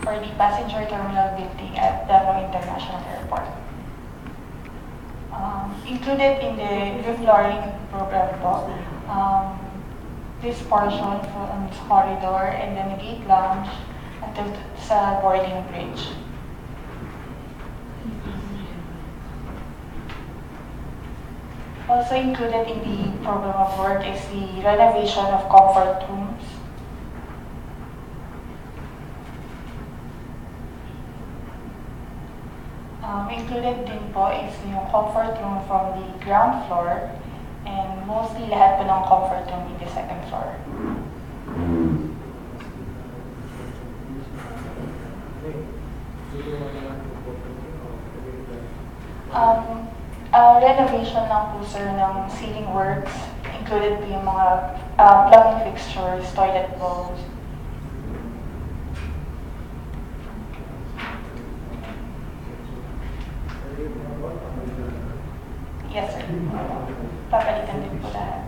for the passenger terminal building at Davao International Airport. Included in the reflooring program po, this portion from this corridor and then the gate lounge until sa boarding bridge. Also included in the program of work is the renovation of comfort rooms. Included din po is yung comfort room from the ground floor and mostly lahat po ng comfort room in the second floor. Renovation lang po sir ng ceiling works, included po yung mga plumbing fixtures, toilet bowls. Yes sir, papalitan din po lahat.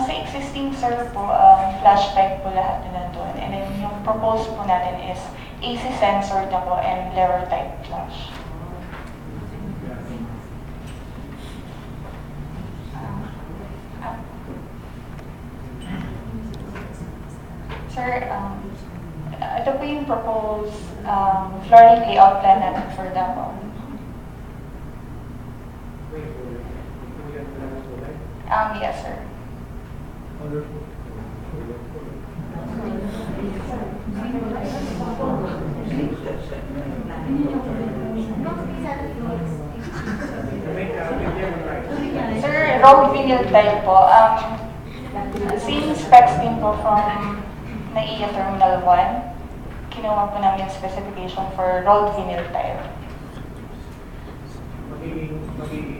Sa existing sir po, flash pipe po lahat na nandun. And then yung proposed po natin is AC sensor na po and lever type flash. Sir, ito po yung proposed flooring layout plan natin for Davao. Yes, sir. Sir, road vinyl type po. Same specs din po from NAIA Terminal 1. Kinuha po namin yung specification for road vinyl type. Magiging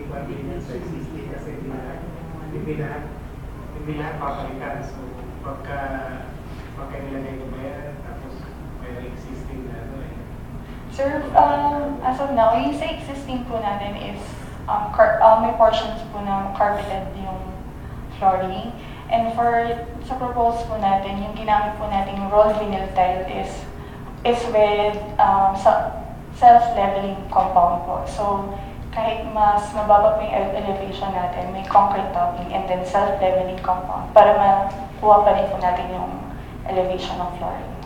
convenience sa existing kasi hindi lahat papalitan. So, pagka nilagay ko ba yan, tapos may existing na ano eh. Sir, as of now, yung sa existing po natin is may portions po na carpeted yung flooring. And sa propose po natin, yung ginamit po natin roll vinyl tile is with self-leveling compound po. So, kahit mas mababa po yung elevation natin, may concrete topping and then self-leveling compound para makuha pa rin po natin yung elevation ng flooring.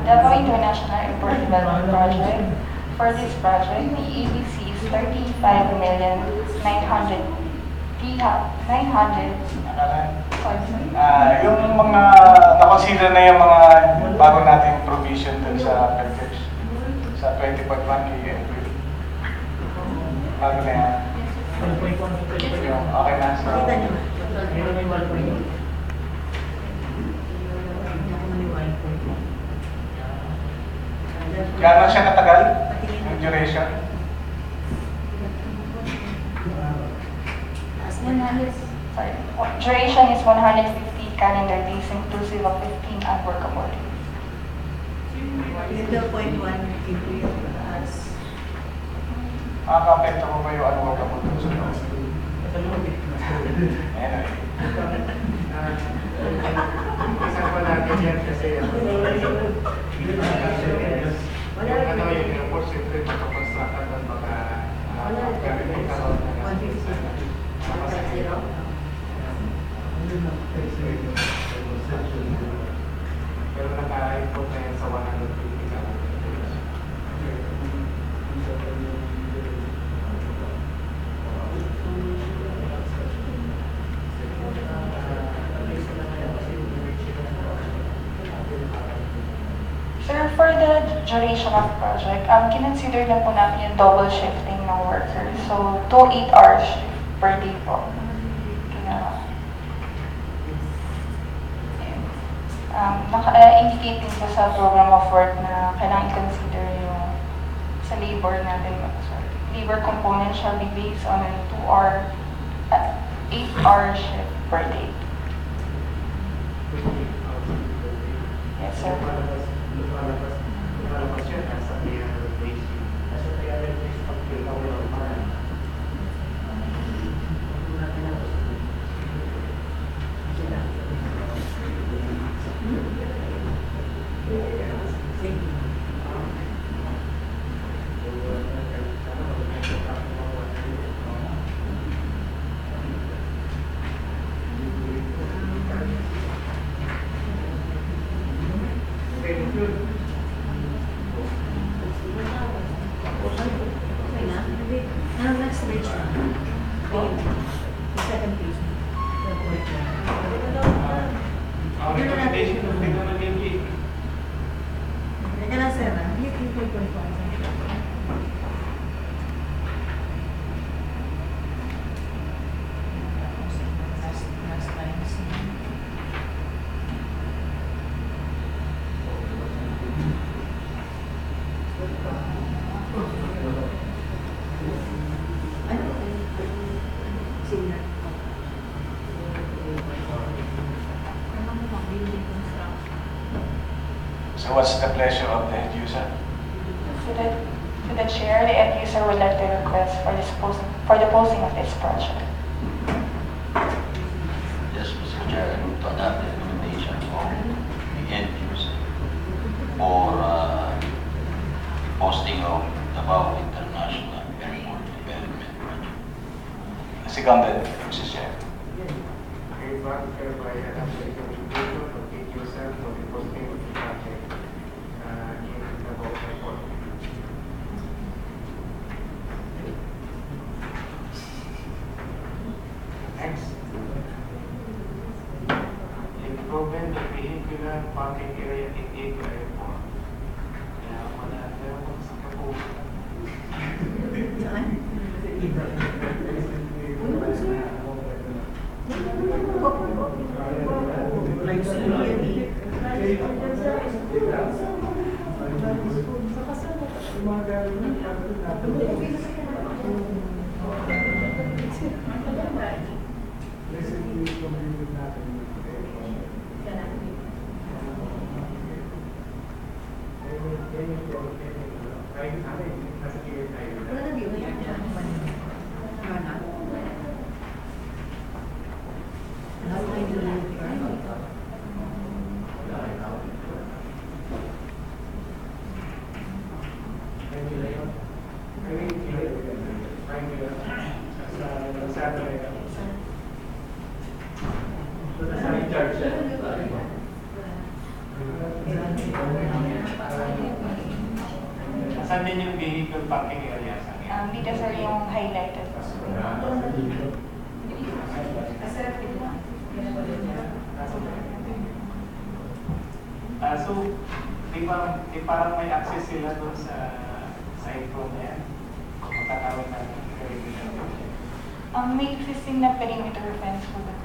Davao International Airport Development Project. For this project, the EBC is 35,900,900. Yung mga na-consider na yung mga bago nating provision dun sa package sa 20.1 kay April. Bago na yan. Okay na. So, gano'n siya katagal? Yung duration? Sorry. Duration is 150 calendar days inclusive of 15 unworkable days. Yung 2.1 include as Makakapekto ko ba yung unworkable dun sa loob? Anyway. Isa pa natin yan kasi yung report siyempre makakonstruct at magkakaroon na pero naka-import na yan sa 150 ka. Sir, for the duration of project, kinonsider na po namin yung double shifting ng workers. So, 2 8-hour shift per day po. Naka-indicate din po sa program of work na kailangan i-consider yung sa labor natin. Sorry, labor component shall be based on a 8-hour shift per day. Yes, sir. Lumalabas yan nasa 300 days. Nasa 300 days pag ikaw lang parang. next page. The second page. Recommendation ng technology. Teka lang, sir. Hit 3.1. So what's the pleasure of the end user? To the chair, the end user would like to request for the posting of this project. Yes, Mr. Chair, to adopt the recommendation of the end user for posting of the BAC International Airport Development Project. Seconded, Mrs. Chair. Okay, but hereby adopt the recommendation of the user for the posting of the project in the BAC report. Next. Improvement the vehicular parking area in Eagle Airport. Kaya wala ko sa Kapuha. Saan din yung vehicle parking area? Dito sir yung highlighted. So, di parang may access sila doon sa side phone na yan. Matatawag natin. May existing na perimeter fence po doon.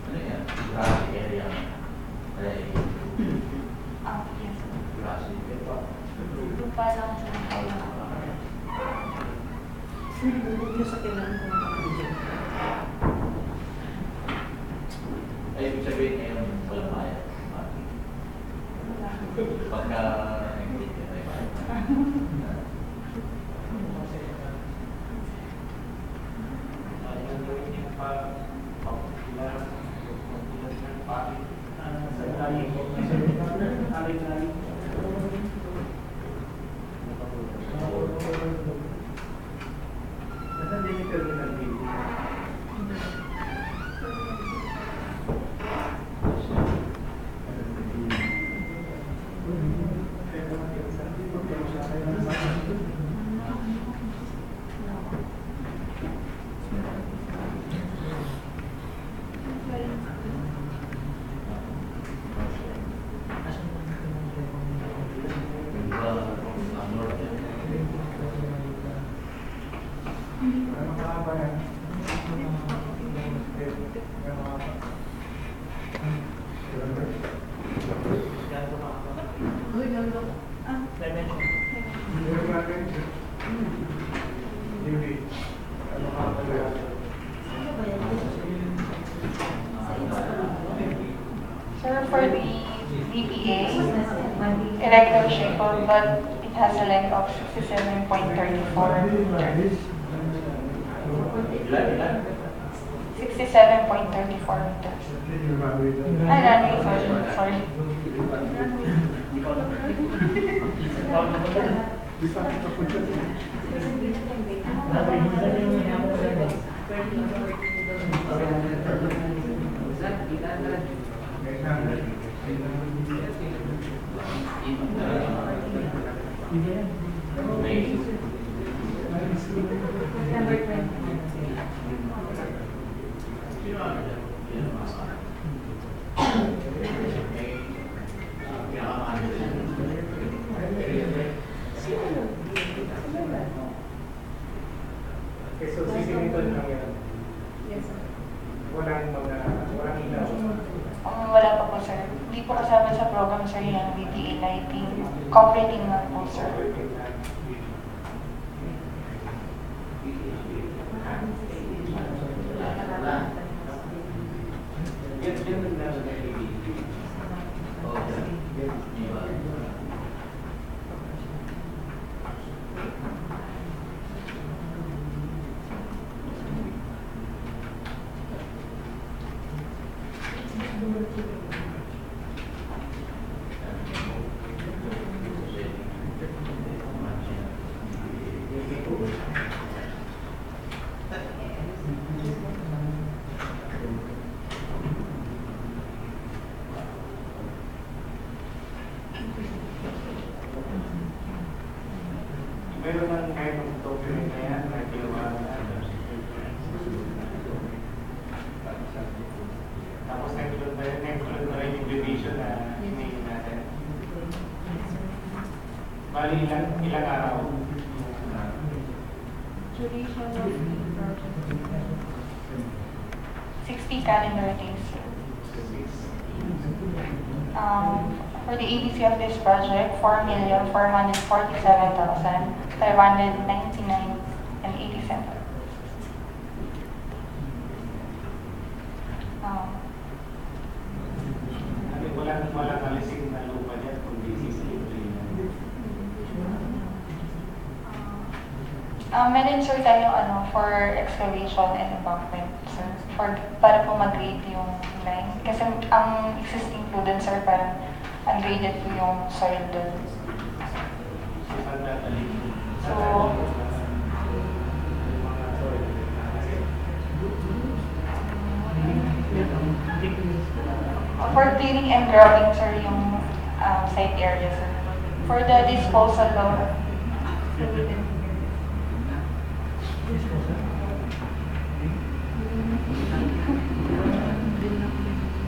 Ano yan? Traffic area. Yes. Traffic. Lupa lang sa Yung sa kailangan ko makakabigyan. Ay, ibig sabihin ngayon, walang maya. Pagka nag-meet ka tayo, Sir, for the BPA, irregular shape, but it has a length of 67.34 meters. 67.34 meters. Runway, sorry. Number 20. Okay, so sisilipin lang yan. Yes, sir. Walang ilaw. Wala pa po, sir. Hindi po kasama sa program, sir, yung BPA lighting. Cooperating lang po, sir. Meron man kahit ang document na yan, na ginawa na. Tapos nag-include na rin yung division na hinihin natin. Bali, ilang araw? Duration of the project. 60 calendar days, sir. For the ABC of this project, 4,447,599.87. Walang alising na lupa niya kung sisilipin. Meron, sir, tayo for excavation and embankment, sir, para po mag-grade yung line. Kasi ang existing po dun, sir, parang ungraded po yung soil dun. So, for cleaning and grubbing, sir, yung site area, sir. For the disposal of fluid.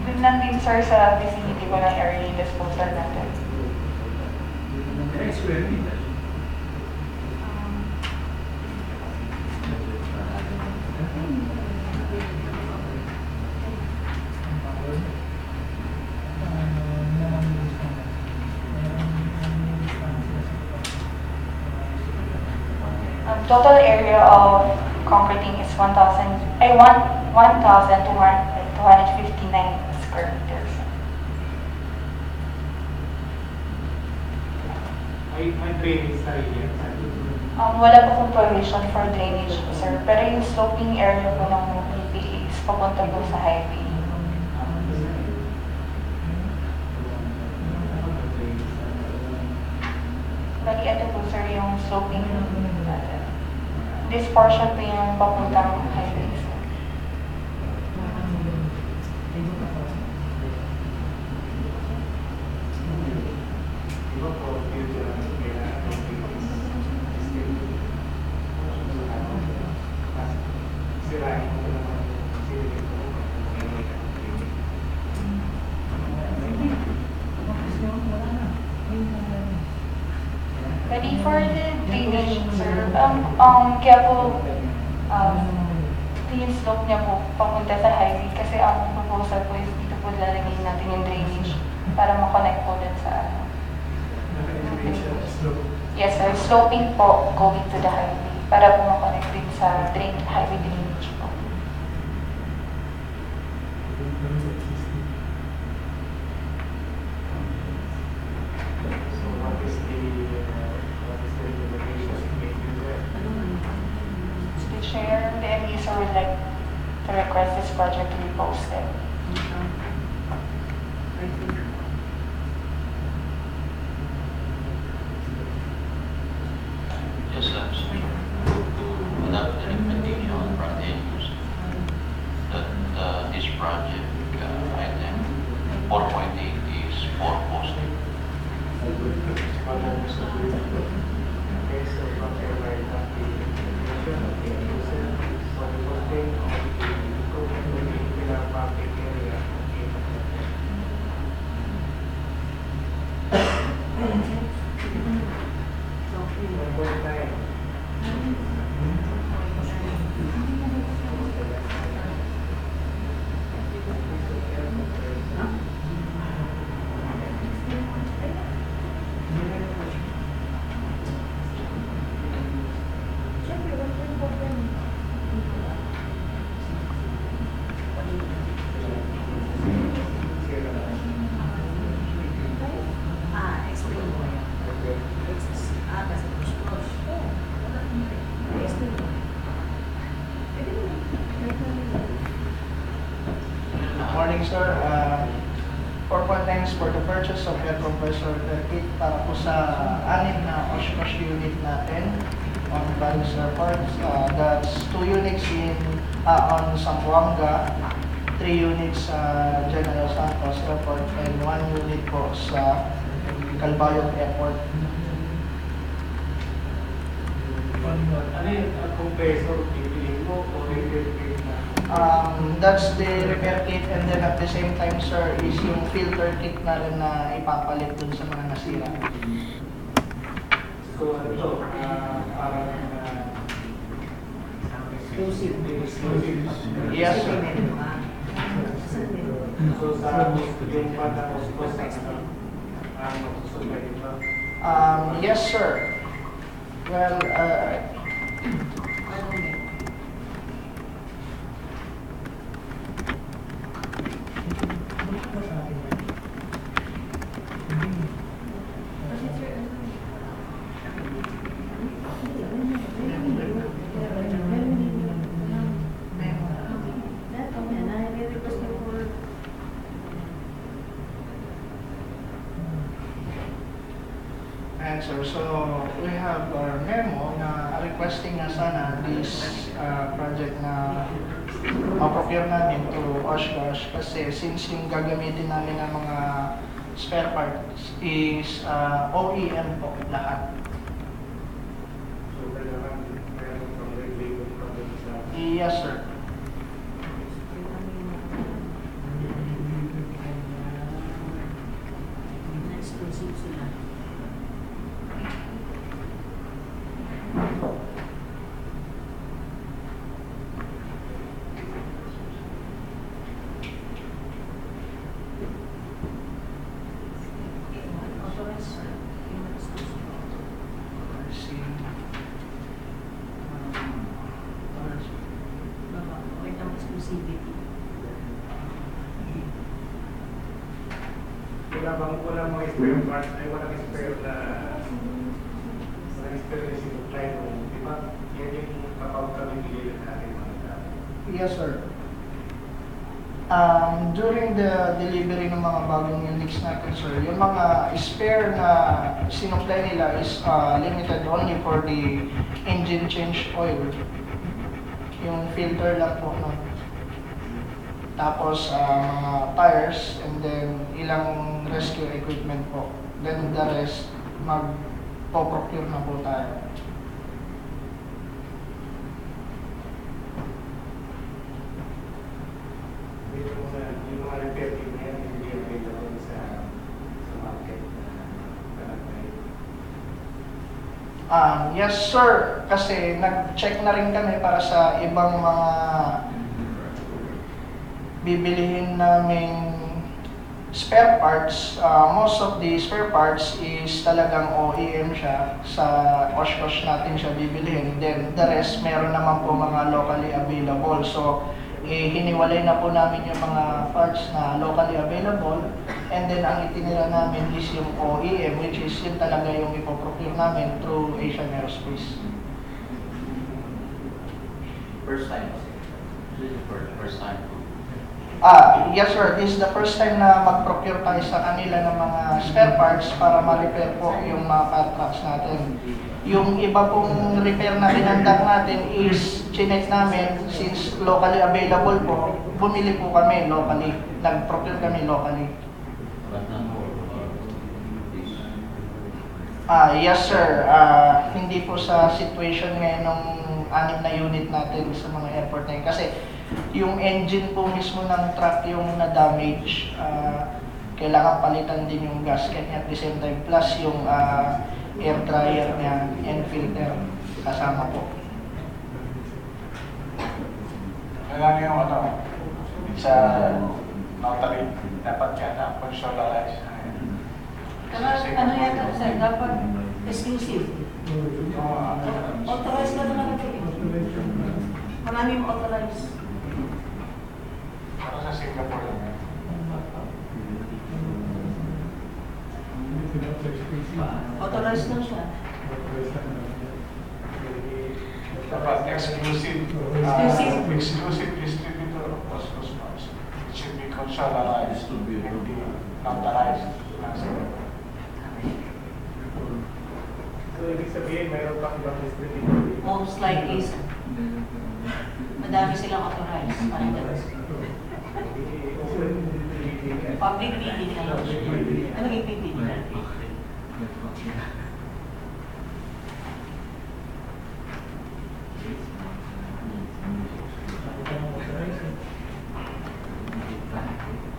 Dun lang din, sir, sa vicinity ko ng area yung disposal natin. total area of concreting is 1,259 square meters. May drainage na rin yan. Wala po pong provision for drainage po, sir. Pero yung sloping area po ng PPA is papunta po sa highway. Bali, ito po, sir, yung sloping natin. This portion po yung papuntang highway, sir. Diba po, future sirahin ko naman silipin ko. Bali, for the drainage, sir, kaya po, yung slope niya po papunta sa highway kasi ang proposal po is dito po lalagay natin yung drainage para makonect po dun sa ano. Yes, sir. Sloping po going to the highway para po makonect din sa highway drainage po. So what is the recommendation made user? To share, the end user would like to request this project to be posted. I think. Yes, absolutely. To adopt the recommendation from the end user that this project item 4.8 is for posting. Okay, so from here, by the recommendation of the user for the posting of the improvement within the public area. Number 9. Explain mo. Kasi push-push. Explain mo. Morning, sir. 4.9 is for the purchase of air compressor kit para po sa 6 na Oshkosh unit natin on various airports. That's 2 units on Zamboanga, 3 units sa General Santos Airport, and 1 unit po sa Calbayog Airport. Ano yung compressor, pipiliin mo o repair kit na? That's the repair kit, and then at the same time, sir, is yung filter kit na rin na ipapalit dun sa mga nasira. So ano to? Parang Exclusive. Yes, sir. so sa yung patapos ko sa ano susunod ito? Yes, sir. Well, answer. So, we have our memo na requesting na sana this project na ma-procure namin to Oshkosh kasi since yung gagamitin namin ng mga spare parts is OEM po lahat. So kailangan meron kang label pa dun sa Yes, sir. Exclusive sila. See. exclusivity. Wala mga spare parts, ay walang spare na supply mo, di ba? Yan yung kapag kami bigyan natin mga tao. Yes, sir. During the delivery ng mga bagong units natin, sir, yung mga spare na sinupply nila is limited only for the engine change oil. Yung filter lang po nun. Tapos mga tires and then ilang rescue equipment po. Then the rest, mag-procure na po tayo. Yung mga repair kit na yan, hindi available sa market na Yes, sir. Kasi nag-check na rin kami para sa ibang mga bibilihin naming spare parts. Most of the spare parts is talagang OEM siya. Sa Oshkosh natin siya bibilihin. Then the rest, meron naman po mga locally available. So, hiniwalay na po namin yung mga parts na locally available. And then ang itinira namin is yung OEM, which is yun talaga yung ipoprocure namin through Asian Aerospace. First time. First time. Yes sir, this is the first time na mag-procure tayo sa kanila ng mga spare parts para ma-repair po yung mga fire trucks natin. Yung iba pong repair na pinandak natin is chinek namin since locally available po, bumili po kami locally, nag-procure kami locally. Yes sir, hindi po sa situation ngayon ng 6 na unit natin sa mga airport na yun. Kasi yung engine po mismo ng truck yung na-damage, kailangan palitan din yung gasket niya at the same time, plus yung air dryer niya and filter kasama po. Kailangan yung sa notary, dapat yan consolidated. Ano yata, sir, dapat exclusive. Authorized na naman ito. Maraming authorized. Para sa Singapore lang yan. Authorized na siya. Dapat exclusive distributor of Cosmos parts. It should be consolidated, hindi notarized. So, ibig sabihin, mayroon pang ibang distributor. Most likely, sir. Madami silang authorized. Public bidding na lang. Ano yung bidding?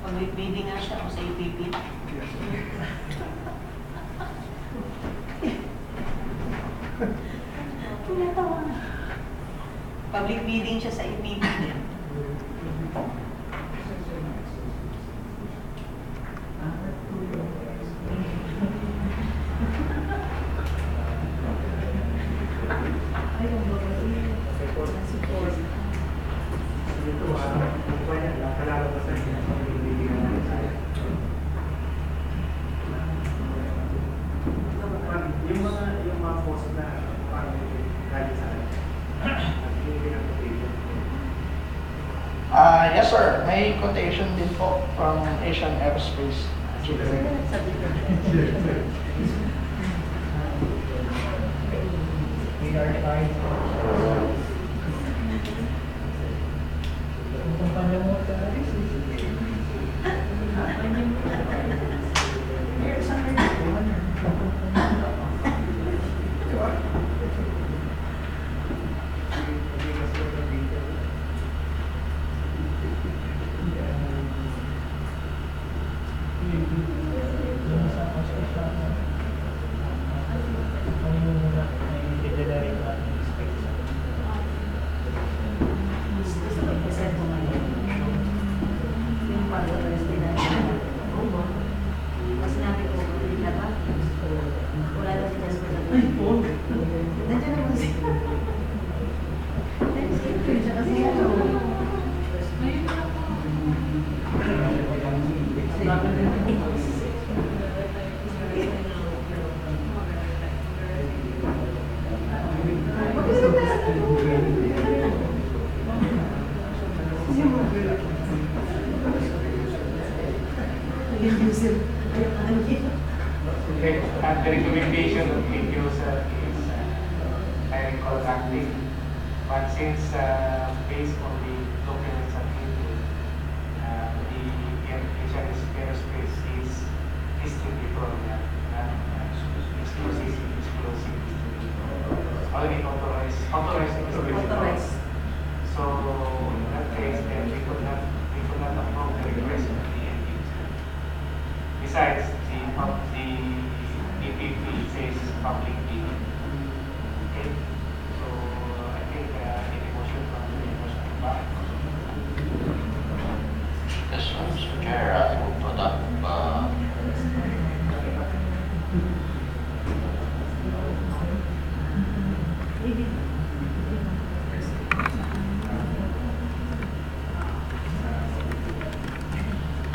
Public bidding nga siya o sa EPP. Public bidding siya sa EPP. Yung mga post na parang galing sa akin. Yes sir, may quotation din po from Asian Aerospace. We are trying granted. But since based on the documents at input, the HRS Aerospace is distributor niya, exclusive distributor. Already authorized distributor. Authorized. So in that case, then we could not approve the request of the end user. Besides, the EPP says public bidding. Okay, so I think any motion from the motion to back. Yes, Mr. Chair, I move to adopt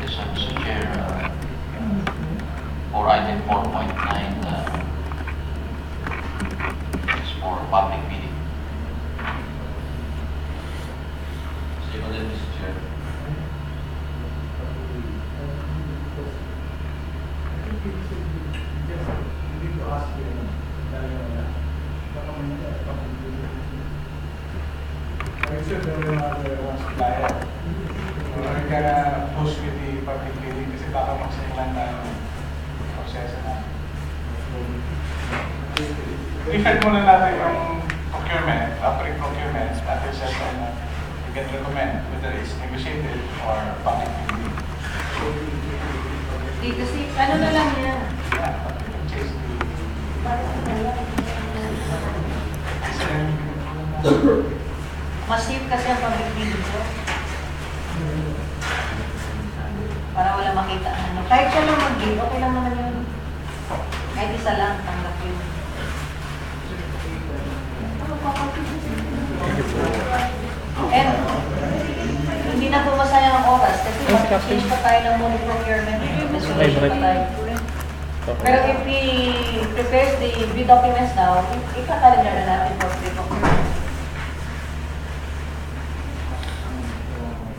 yes, Mr. Chair, for item 4.9, it's for public meeting. Seconded, Mr. Chair. Supplier. We're gonna push with the public bidding kasi baka magsimulan tayo ng proseso na. Refer muna natin yung procurement, pre-procurement, natin sa na we can recommend whether it's negotiated or public bidding. Kasi ano na lang yan? Yeah, public purchase the... Mas safe kasi ang public bidding ko. Para wala makita ano. Kahit siya lang mag-bid, okay lang naman yun. Kahit isa lang, tanggap yun. And hindi na po masayang ang oras kasi mag-change pa tayo ng money procurement. Resolution pa tayo. Pero if we prepare the bid documents now, ika-calendar na natin for pre-procurement.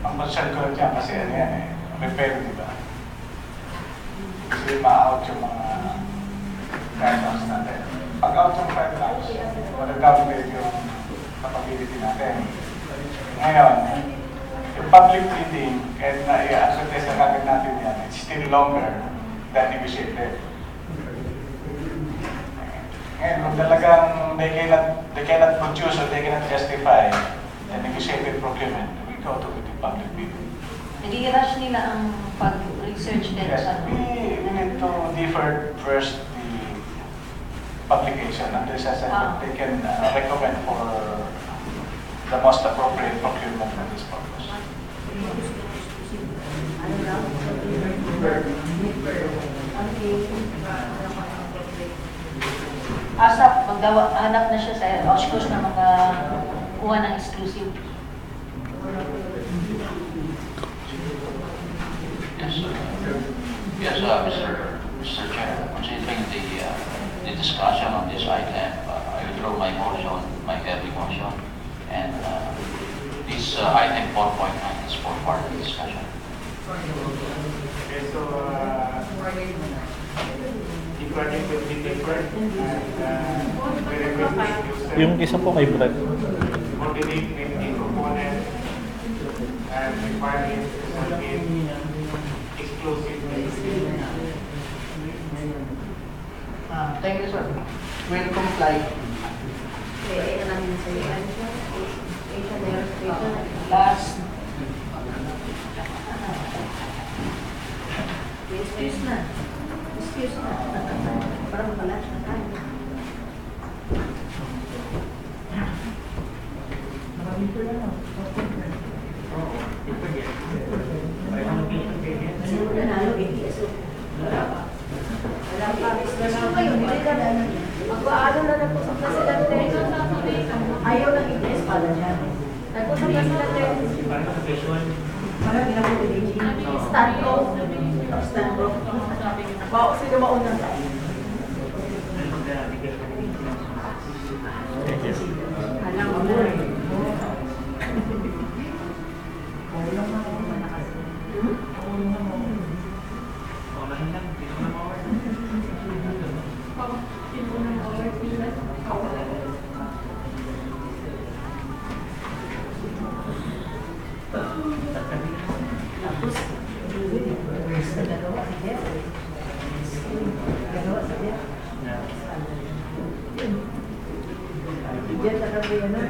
Ang concern ko lang dyan kasi ano yan eh, repair, di ba? Kasi ma-out yung mga guidelines natin. Pag-out yung guidelines, mag-downgrade yung capability natin. Ngayon, yung public bidding, kahit na i-ascertain na kagad natin yan, it's still longer than negotiated. Ngayon, kung talagang they cannot produce or they cannot justify the negotiated procurement, we go to the public bidding. Nag-i-rush nila ang pag-research din Yes, sa... we need to defer first the publication until they can recommend for the most appropriate procurement for this purpose. ASAP, maghanap na siya sa OSCOS na mga kuha ng exclusive. Yes, Mr. Chair, considering the discussion on this item, I withdraw my motion, my early motion, and this item 4.9 is for further discussion. Okay, so the project will be deferred and we request the user Yung isa po kay Brad. coordinate with the component and require him to submit exclusive Thank you, sir. Will comply. Last. Excuse na. Excuse na. Para makalatch na tayo. Nanalo, BTS. Wala pa. Wala pa. Gusto kayo, hindi ka na. Mag-aano na nagpusap na sila ayaw ng BTS pala dyan. Nagpusap na sila parang ginapuligi. Stand off. Stand off. Wow, sino mauna? Alam mo na. Diyan na kami na.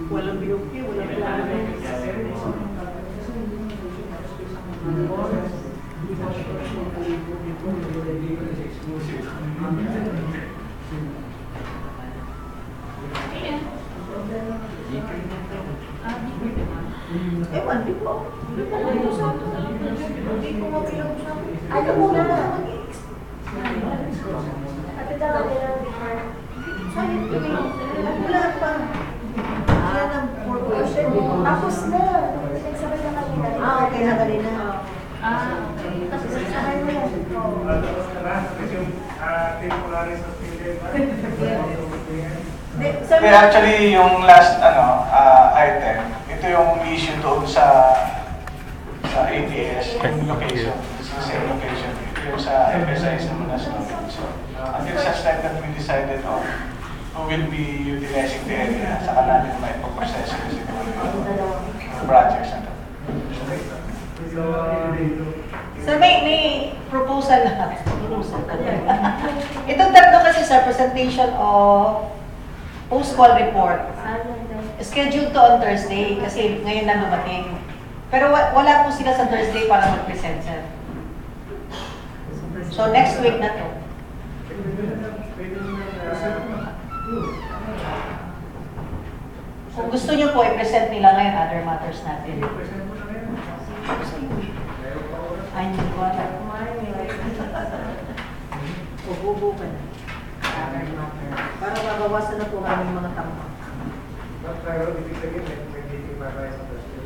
Walang BOK, walang plano. Ewan, di ko. Hindi ko mapilang sa ano muna? At ito lang nilang before. Wala pa. Yan ang portion. Tapos na. Nagsabay na kanina. Okay na kanina. Okay. Tapos nagsabay mo yan. Temporary suspended. Okay, actually, yung last item, ito yung issue doon sa ATS, yung location, sa same location, ito yung sa FSI sa Manaslo. So, until such time that we decided on who will be utilizing the area, saka natin may pag-process yung siguro yung projects na ito. Sir, may proposal na. Itong tatlo kasi sa presentation of post-call report. Scheduled to on Thursday kasi ngayon na dumating. Pero wala po sila sa Thursday para mag-present, sir. So next week na to. Kung gusto nyo po, i-present nila ngayon other matters natin. Ay, hindi ko alam. Ububo ka na. Other matter. Para mabawasan na po kami mga tama. Pero ibig sabihin, may meeting pa tayo sa Thursday.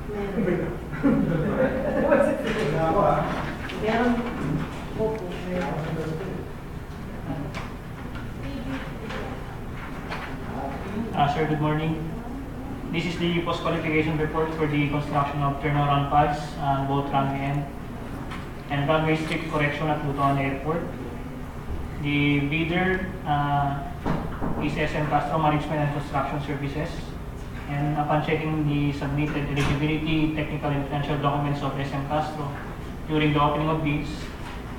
Meron. Meron po po. Sir, good morning. This is the post-qualification report for the construction of turnaround pads on both runway and runway strict correction at Butuan Airport. The bidder is SM Castro Management and Construction Services. And upon checking the submitted eligibility, technical and financial documents of SM Castro during the opening of bids,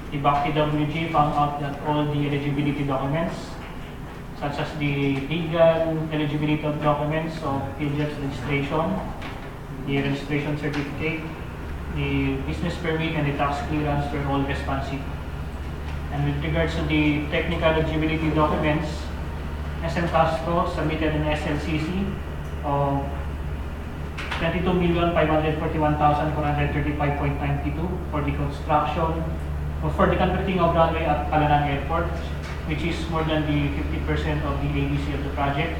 the BAC TWG found out that all the eligibility documents, such as the legal eligibility documents of PDF's registration, the registration certificate, the business permit, and the tax clearance were all responsive. And with regards to the technical eligibility documents, SM Castro submitted an SLCC of 22,541,435.92 for the construction, or for the converting of runway at Palanan Airport, which is more than the 50% of the ABC of the project,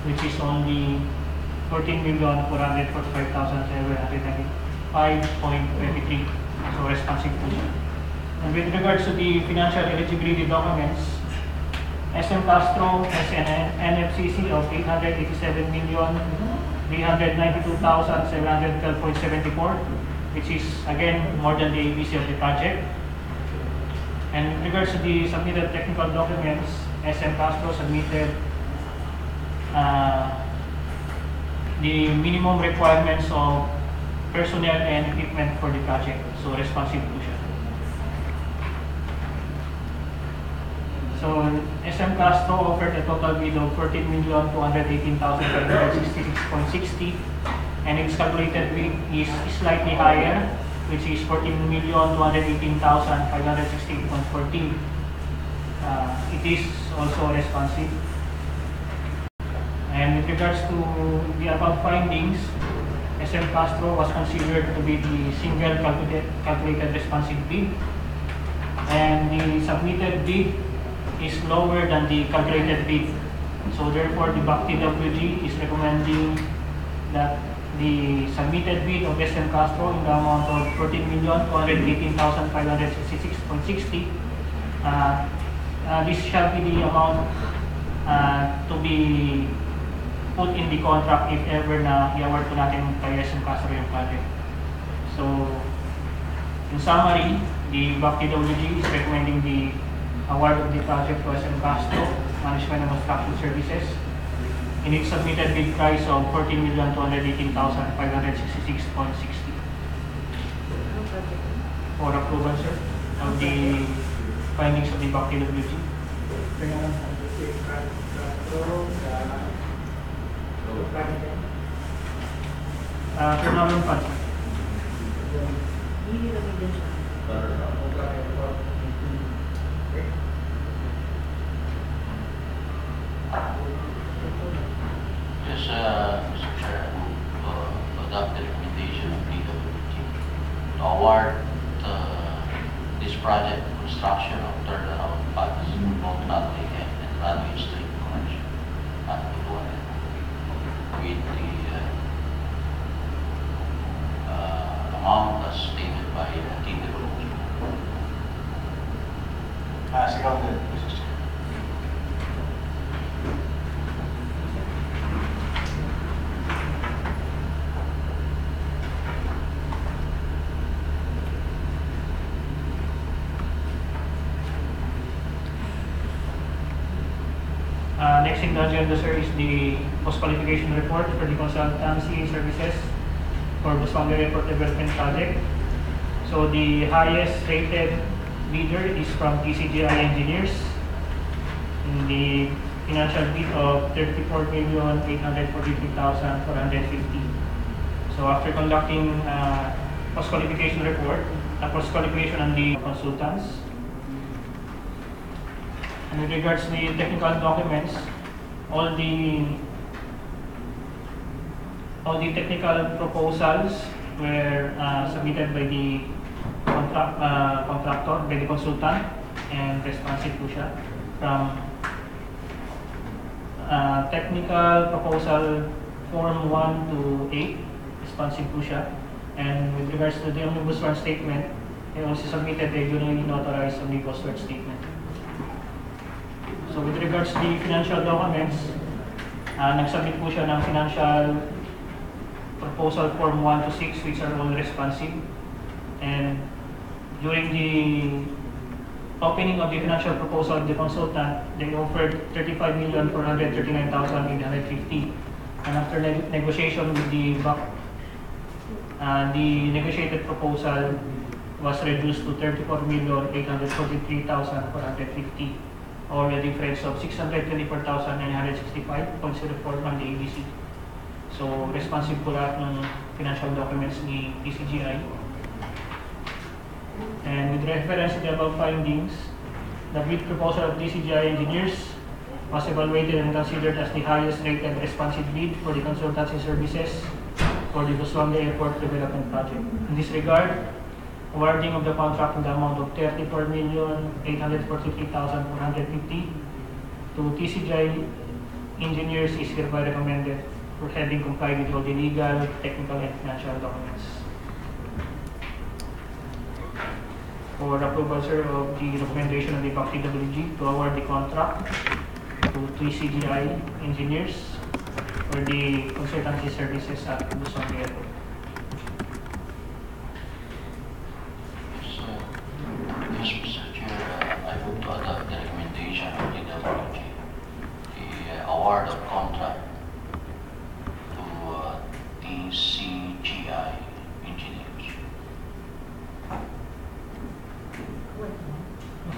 which is only 14,445,795.23. So responsive po siya. And with regards to the financial eligibility documents, SM Castro has an NFCC of 887,392,712.74, which is again more than the ABC of the project. And in regards to the submitted technical documents, SM Castro submitted the minimum requirements of personnel and equipment for the project. So responsive po siya. So SM Castro offered a total bid of 14,218,566.60, and its calculated bid is slightly higher, which is 14,218,568.14. It is also responsive. And with regards to the above findings, SM Castro was considered to be the single calculated responsive bid, and the submitted bid is lower than the calculated bid. So therefore, the BAC TWG is recommending that the submitted bid of SM Castro in the amount of 14,218,566.60. This shall be the amount to be put in the contract if ever na i-award po natin kay SM Castro yung project. So, in summary, the BAC TWG is recommending the award of the project to SM Castro Management and Construction Services. in its submitted bid price of 14,218,566.60. For approval, sir, of the findings of the BAC TWG. Turnaround fund. Yes, Mr. Chair, I move to adopt the recommendation of PWG to award this project construction of turnaround pads, both runway and runway street connection at Butuan with the amount as stated by TWG. Seconded, Mr. Chair. Next in the agenda, sir, is the post-qualification report for the consultancy services for Busuanga Airport Development Project. So the highest rated bidder is from TCGI Engineers in the financial bid of 34,843,450. So after conducting post-qualification report, post-qualification on the consultants, and with regards to the technical documents, all the technical proposals were submitted by the contractor, by the consultant, and responsive po siya from technical proposal form 1 to 8, responsive po siya. And with regards to the omnibus warrant statement, they also submitted a duly notarized omnibus warrant statement. So with regards to the financial documents, nagsubmit po siya ng financial proposal form 1 to 6, which are all responsive. And during the opening of the financial proposal of the consultant, they offered 35,439,850. And after negotiation with the BAC, the negotiated proposal was reduced to 34,843,450, or a difference of 624,965.04 on the ABC. So, responsive po lahat ng financial documents ni TCGI. And with reference to the above findings, the bid proposal of TCGI Engineers was evaluated and considered as the highest rated responsive bid for the consultancy services for the Busuanga Airport Development Project. In this regard, awarding of the contract in the amount of 34,843,450 to TCGI Engineers is hereby recommended for having complied with all the legal, technical, and financial documents. For approval, sir, of the recommendation of the BAC TWG to award the contract to TCGI Engineers for the consultancy services at Busuanga Airport. Yes, Mr. Chair, I move to adopt the recommendation of TWG, the award of contract to TCGI Engineers.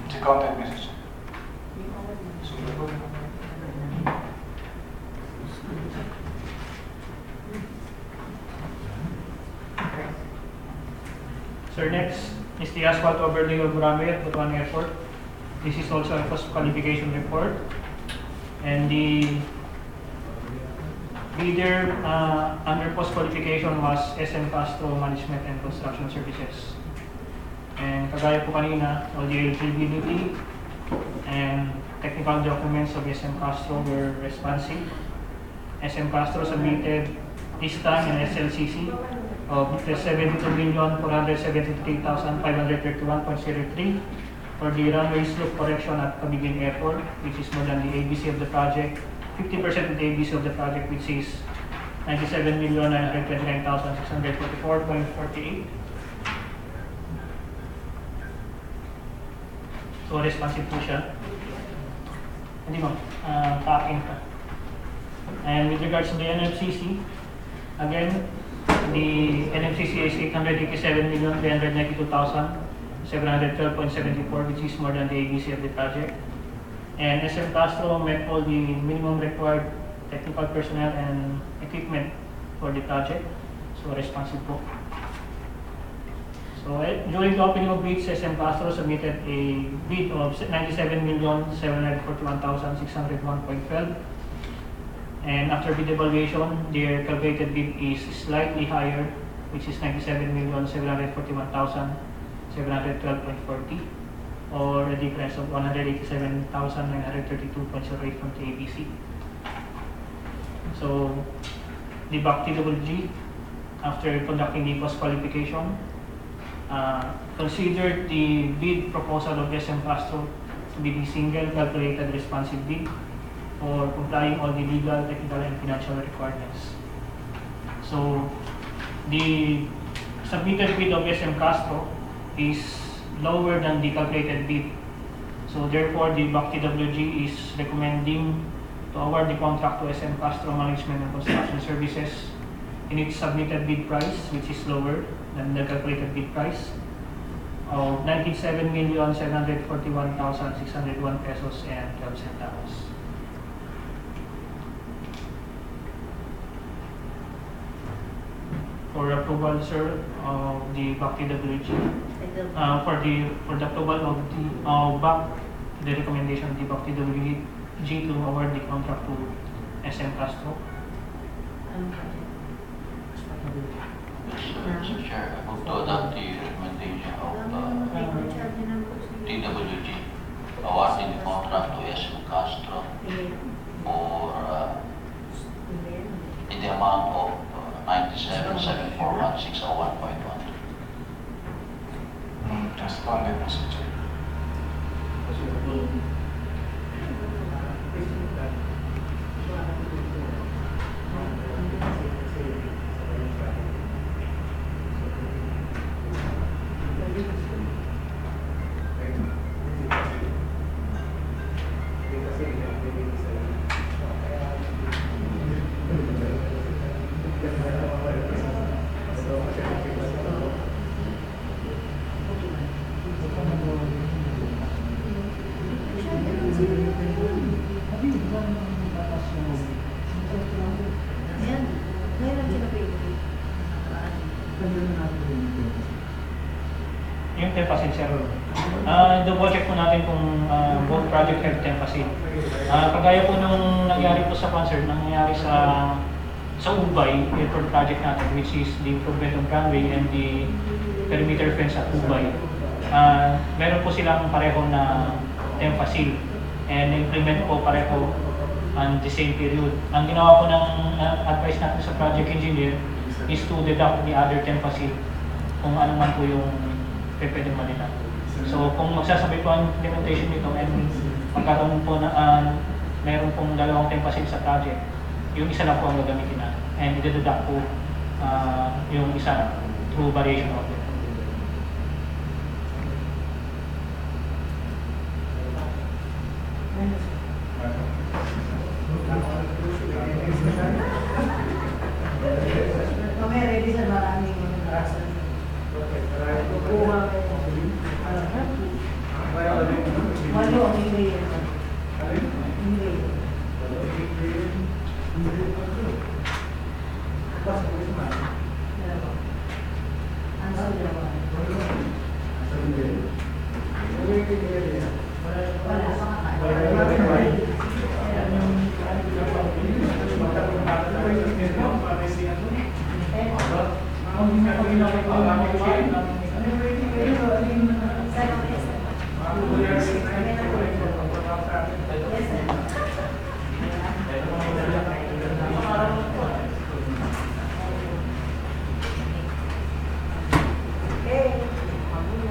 Seconded, Mr. Chair. Sir, next is the asphalt overlay of runway at Butuan Airport. This is also a post-qualification report. And the bidder under post-qualification was SM Castro Management and Construction Services. And kagaya po kanina, all the eligibility and technical documents of SM Castro were responsive. SM Castro submitted this time an SLCC of 72,473,531.03 for the runway slope correction at Camiguin Airport, which is more than the ABC of the project, 50% of the ABC of the project, which is 97,929,644.48. So responsive po siya. Hindi mo, packing pa. And with regards to the NFCC, again, the NFCC is 887,392,712.74, which is more than the ABC of the project. And SM Castro met all the minimum required technical personnel and equipment for the project. So responsive po. So during the opening of bids, SM Castro submitted a bid of 97,741,601.12. And after bid evaluation, their calculated bid is slightly higher, which is 97,741,712.40, or a difference of 187,932.08 from the ABC. So the BAC TWG, after conducting the post qualification, considered the bid proposal of SM Castro to be the single calculated responsive bid for complying all the legal, technical, and financial requirements. So the submitted bid of SM Castro is lower than the calculated bid. So therefore, the BAC TWG is recommending to award the contract to SM Castro Management and Construction Services in its submitted bid price, which is lower than the calculated bid price of 97,741,601 pesos and 12 centavos. For approval, sir, of the BAC TWG, for the approval of the BAC, the recommendation of the BAC TWG to award the contract to SM Castro. Mr. Chair, I move to adopt the recommendation of TWG awarding the contract to SM Castro for in the amount of 97,741,601.1. Just one minute, Mr. Chair. Yung tempasin, sir. Double check po natin kung both project have tempasin. Kagaya po nung nangyari po sa concert, nangyari sa Ubay, airport project natin, which is the improvement of runway and the perimeter fence at Ubay. Meron po silang pareho na tempasin and implement po pareho on the same period. Ang ginawa po ng advice natin sa project engineer is to deduct the other tempasin kung ano man po yung pwede manila. So kung magsasabay po ang implementation nito and magkaroon po na mayroon pong dalawang tempasin sa project, yung isa lang po ang gagamitin natin and i-deduct po yung isa through variation of it. Ready sa maraming Walo ang ingredient.